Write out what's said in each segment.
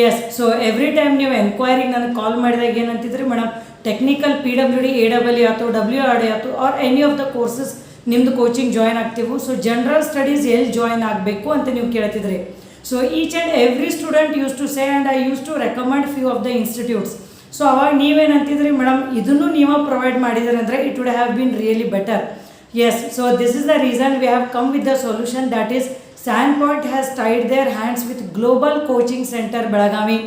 S. So every time ನೀವು ಎನ್ಕ್ವೈರಿಗೆ ನನಗೆ call ಮಾಡಿದಾಗ ಏನಂತಿದ್ರಿ ಮೇಡಮ್, ಟೆಕ್ನಿಕಲ್ PWD AEE ಆಯ್ತು, WRD ಆಯ್ತು, are any of the courses ನಿಮ್ಮದು ಕೋಚಿಂಗ್ ಜಾಯ್ನ್ ಆಗ್ತೀವಿ. ಸೊ ಜನರಲ್ ಸ್ಟಡೀಸ್ ಎಲ್ಲಿ ಜಾಯ್ನ್ ಆಗಬೇಕು ಅಂತ ನೀವು ಕೇಳ್ತಿದ್ರಿ. So each and every student use to say and I use to recommend few of the institutes. So ಅವಾಗ ನೀವೇನಂತಿದ್ರಿ ಮೇಡಮ್, ಇದನ್ನು ನೀವು ಪ್ರೊವೈಡ್ ಮಾಡಿದ್ರೆ ಅಂದರೆ it would have been really better. Yes. So this is the reason we have come with the solution, that is Sandpoint has tied their hands with Global Coaching Centre Belagavi.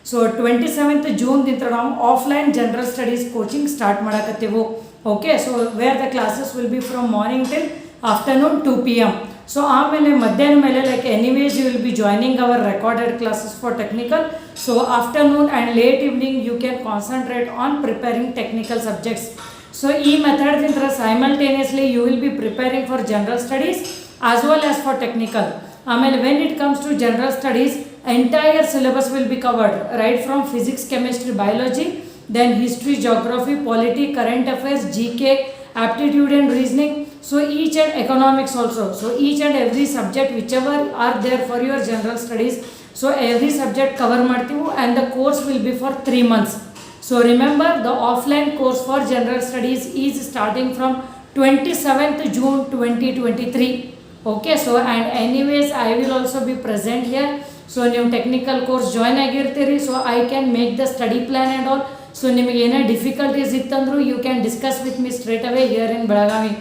So 27th ಜೂನ್ದಿಂದ ನಾವು offline general studies coaching start ಮಾಡಕತ್ತೀವಿ. Okay. So where the classes will be from morning till afternoon 2 PM. So ಆಮೇಲೆ ಮಧ್ಯಾಹ್ನ ಮೇಲೆ like anyways you will be joining our recorded classes for technical. So afternoon and late evening you can concentrate on preparing technical subjects. So ಈ ಮೆಥಡ್ದಿಂದ simultaneously you will be preparing for general studies as well as for technical. ಆಮೇಲೆ when it comes to general studies, entire syllabus will be covered, right from physics, chemistry, biology, then history, geography, polity, current affairs, GK, aptitude and reasoning. So each and economics also. So each and every subject whichever are there for your general studies, so every subject cover ಮಾಡ್ತೀವಿ and the course will be for 3 months. So remember, the offline course for general studies is starting from 27th June 2023. Okay. So and anyways I will also be present here. So ನೀವು technical course join ಆಗಿರ್ತೀರಿ. So I can make the study plan and all. So ನಿಮಗೆ ಏನೇ difficulties ಇತ್ತಂದ್ರೂ you can discuss with me straight away here in Belagavi.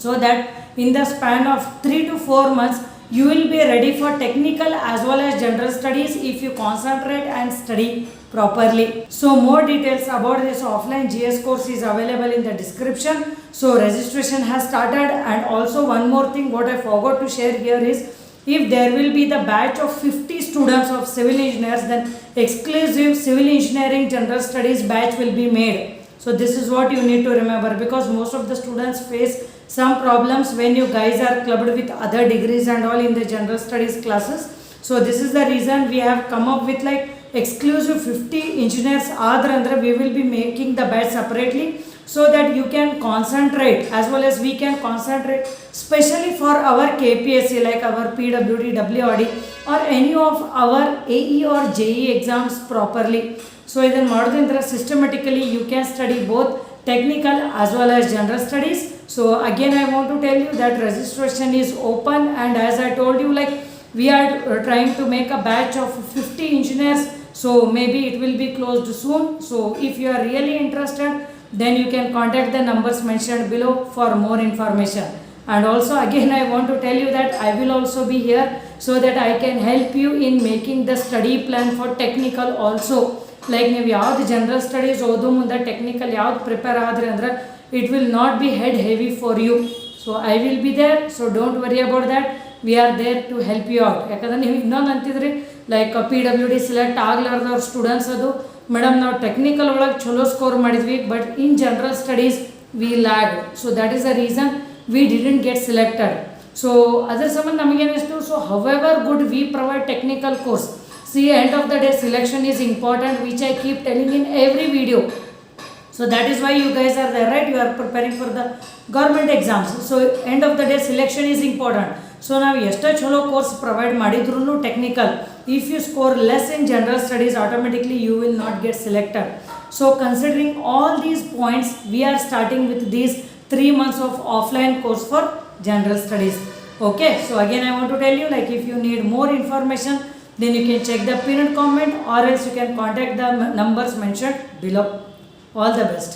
So that in the span of 3 to 4 months you will be ready for technical as well as general studies if you concentrate and study properly. So more details about this offline GS course is available in the description. So registration has started. And also one more thing what I forgot to share here is, if there will be the batch of 50 students of civil engineers, then exclusive civil engineering general studies batch will be made. So this is what you need to remember, because most of the students face some problems when you guys are clubbed with other degrees and all in the general studies classes. So this is the reason we have come up with like exclusive 50 engineers andre we will be making the batch separately, so that you can concentrate as well as we can concentrate especially for our KPSC like our PWD, WRD or any of our AE or JE exams properly. So ಇದನ್ನು ಮಾಡೋದ್ರಿಂದ systematically you can study both technical as well as general studies. So again I want to tell you that registration is open, and as I told you, like we are trying to make a batch of 50 engineers. So maybe it will be closed soon. So if you are really interested, then you can contact the numbers mentioned below for more information. And also again I want to tell you that I will also be here so that I can help you in making the study plan for technical also. Like ನೀವು ಯಾವ್ದು general studies ಓದೋ ಮುಂದೆ technical ಯಾವ್ದು prepare ಆದರೆ ಅಂದ್ರೆ it will not be head heavy for you. So I will be there. So don't worry about that. We are there to help you out. ಯಾಕಂದ್ರೆ ನೀವು ಇನ್ನೊಂದು ಅಂತಿದ್ರಿ ಲೈಕ್ PWD ಸೆಲೆಕ್ಟ್ ಆಗ್ಲಾರ್ದವ್ರ ಸ್ಟೂಡೆಂಟ್ಸ್ ಅದು, madam ನಾವು technical ಒಳಗೆ ಚಲೋ score ಮಾಡಿದ್ವಿ but in general studies we lag. So that is the reason we didn't get selected. So ಅದ್ರ ಸಂಬಂಧ ನಮಗೇನಿಸ್ತು, so however good we provide technical course. See, end of the day selection is important, which I keep telling in every video. So that is why you guys are there, right? You are preparing for the government exams. So end of the day selection is important. So ನಾವು ಎಷ್ಟೇ ಚಲೋ course provide ಮಾಡಿದ್ರೂ technical, if you score less in general studies, automatically you will not get selected. So considering all these points, we are starting with these 3 months of offline course for general studies. Okay. So again I want to tell you, like if you need more information, then you can check the pinned comment or else you can contact the numbers mentioned below. All the best.